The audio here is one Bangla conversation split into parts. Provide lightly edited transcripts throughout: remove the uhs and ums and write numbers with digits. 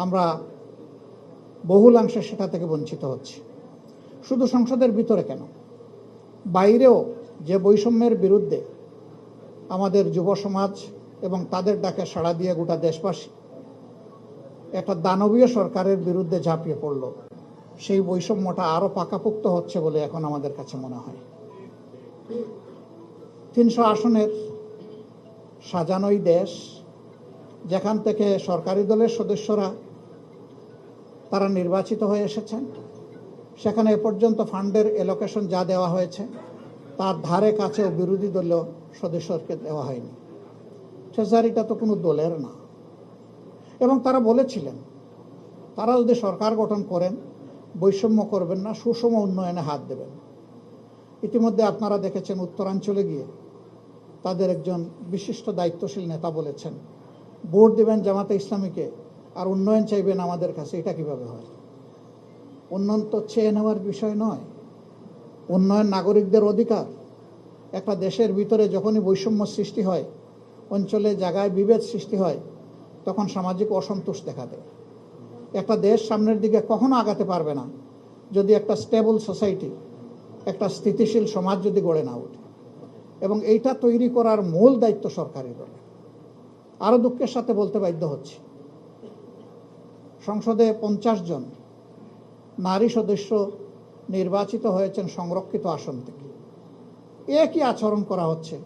আমরা বহুলাংশে সেটা থেকে বঞ্চিত হচ্ছি। শুধু সংসদের ভিতরে কেন, বাইরেও যে বৈষম্যের বিরুদ্ধে আমাদের যুব সমাজ এবং তাদের ডাকে সাড়া দিয়ে গোটা দেশবাসী একটা দানবীয় সরকারের বিরুদ্ধে ঝাঁপিয়ে পড়ল, সেই বৈষম্যটা আরও পাকাপোক্ত হচ্ছে বলে এখন আমাদের কাছে মনে হয়। 300 আসনের সাজানোই দেশ, যেখান থেকে সরকারি দলের সদস্যরা তারা নির্বাচিত হয়ে এসেছেন, সেখানে এ পর্যন্ত ফান্ডের এলোকেশন যা দেওয়া হয়েছে তার ধারে কাছেও বিরোধী দলীয় সদস্যকে দেওয়া হয়নি। ট্রেজারিটা তো কোনো দলের না। এবং তারা বলেছিলেন তারা যদি সরকার গঠন করেন বৈষম্য করবেন না, সুষম উন্নয়নে হাত দেবেন। ইতিমধ্যে আপনারা দেখেছেন উত্তরাঞ্চলে গিয়ে তাদের একজন বিশিষ্ট দায়িত্বশীল নেতা বলেছেন, ভোট দেবেন জামাতে ইসলামীকে আর উন্নয়ন চাইবেন আমাদের কাছে। এটা কিভাবে হয়? উন্নয়ন তো চেয়ে নেওয়ার বিষয় নয়, উন্নয়ন নাগরিকদের অধিকার। একটা দেশের ভিতরে যখনই বৈষম্য সৃষ্টি হয়, অঞ্চলে জায়গায় বিভেদ সৃষ্টি হয়, তখন সামাজিক অসন্তোষ দেখা দেয়। একটা দেশ সামনের দিকে কখনো আগাতে পারবে না যদি একটা স্টেবল সোসাইটি, একটা স্থিতিশীল সমাজ যদি গড়ে না ওঠে। এবং এইটা তৈরি করার মূল দায়িত্ব সরকারি দলের। আরও দুঃখের সাথে বলতে বাধ্য হচ্ছি, সংসদে 50 জন নারী সদস্য নির্বাচিত হয়েছেন সংরক্ষিত আসন থেকে। একই আচরণ করা হচ্ছে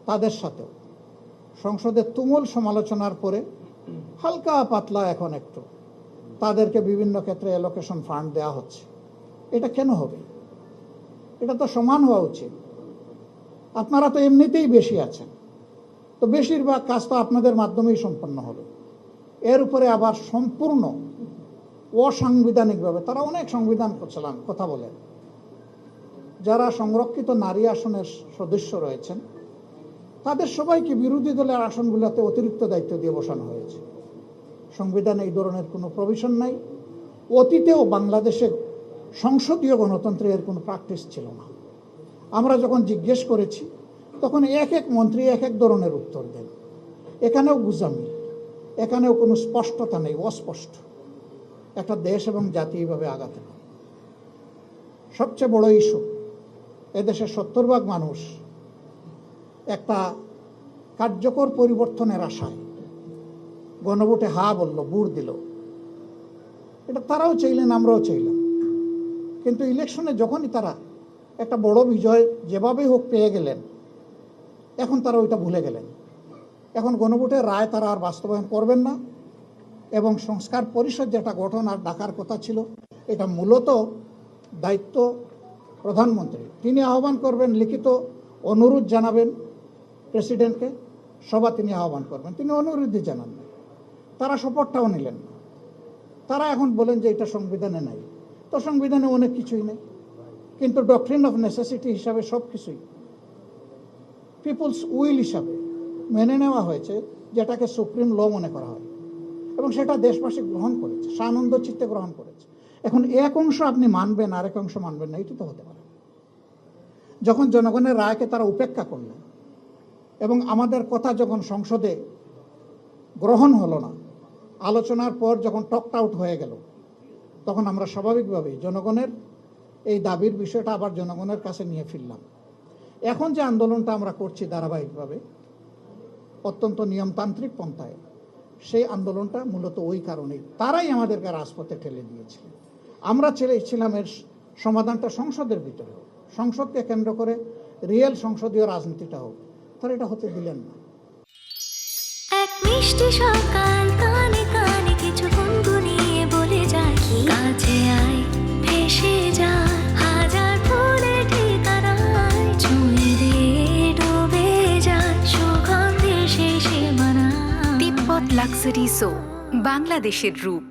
তাদের সাথেও। সংসদে তুমুল সমালোচনার পরে হালকা পাতলা এখন একটু তাদেরকে বিভিন্ন ক্ষেত্রে অ্যালোকেশন ফান্ড দেওয়া হচ্ছে। এটা কেন হবে? এটা তো সমান হওয়া উচিত। আপনারা তো এমনিতেই বেশি আছেন, তো বেশিরভাগ কাজ তো আপনাদের মাধ্যমেই সম্পন্ন হবে। এর উপরে আবার সম্পূর্ণ অসাংবিধানিকভাবে তারা অনেক সংবিধান কথা বলেন। যারা সংরক্ষিত নারী আসনের সদস্য রয়েছেন তাদের সবাইকে বিরোধী দলের আসনগুলোতে অতিরিক্ত দায়িত্ব দিয়ে বসানো হয়েছে। সংবিধানে এই ধরনের কোনো প্রভিশন নাই। অতীতেও বাংলাদেশে সংসদীয় গণতন্ত্রের কোনো প্র্যাকটিস ছিল না। আমরা যখন জিজ্ঞেস করেছি তখন এক এক মন্ত্রী এক এক ধরনের উত্তর দেন। এখানেও গুজামি, এখানেও কোনো স্পষ্টতা নেই, অস্পষ্ট। একটা দেশ এবং জাতি এইভাবে আগাতে পারে। সবচেয়ে বড় ইস্যু, এদেশের 70% মানুষ একটা কার্যকর পরিবর্তনের আশায় গণভোটে হা বলল, ভোট দিল। এটা তারাও চাইলেন, আমরাও চাইলাম। কিন্তু ইলেকশনে যখনই তারা একটা বড় বিজয় যেভাবেই হোক পেয়ে গেলেন, এখন তারা ওইটা ভুলে গেলেন। এখন গণভোটের রায় তারা আর বাস্তবায়ন করবেন না। এবং সংস্কার পরিষদ যেটা গঠন আর ডাকার কথা ছিল, এটা মূলত দায়িত্ব প্রধানমন্ত্রী। তিনি আহ্বান করবেন, লিখিত অনুরোধ জানাবেন প্রেসিডেন্টকে, সভা তিনি আহ্বান করবেন। তিনি অনুরোধই জানান না, তারা শপথটাও নিলেন না। তারা এখন বলেন যে এটা সংবিধানে নাই। তো সংবিধানে অনেক কিছুই নেই, কিন্তু ডক্ট্রিন অফ নেসেসিটি হিসাবে সব কিছুই পিপলস উইল হিসাবে মেনে নেওয়া হয়েছে, যেটাকে সুপ্রিম ল মনে করা হয়। এবং সেটা দেশবাসী গ্রহণ করেছে, সানন্দ চিত্তে গ্রহণ করেছে। এখন এক অংশ আপনি মানবেন, আরেক অংশ মানবেন না, এটি তো হতে পারে। যখন জনগণের রায়কে তারা উপেক্ষা করলেন এবং আমাদের কথা যখন সংসদে গ্রহণ হলো না, আলোচনার পর যখন টকড আউট হয়ে গেল, তখন আমরা স্বাভাবিকভাবেই জনগণের এই দাবির বিষয়টা আবার জনগণের কাছে নিয়ে ফিরলাম। এখন যে আন্দোলনটা আমরা করছি ধারাবাহিকভাবে অত্যন্ত নিয়মতান্ত্রিক পন্থায়, সেই আন্দোলনটা মূলত ওই কারণেই তারাই আমাদেরকে রাজপথে ঠেলে দিয়েছিলেন। আমরা চেয়েছিলাম এর সমাধানটা সংসদের ভিতরে হোক, সংসদকে কেন্দ্র করে রিয়েল সংসদীয় রাজনীতিটা হোক। তারা এটা হতে দিলেন না। এক মিষ্টি সকাল, কানে কানে কিছু গুনগুনিয়ে বলে যায়, কাছে আয় ভেসে যায় হাজার ফুলের ঠিকানায়, ছুঁয়ে দিয়ে ডুবে যায় সুগন্ধে সেই সীমানা। তিব্বত লাক্সারি সো, বাংলাদেশের রূপ।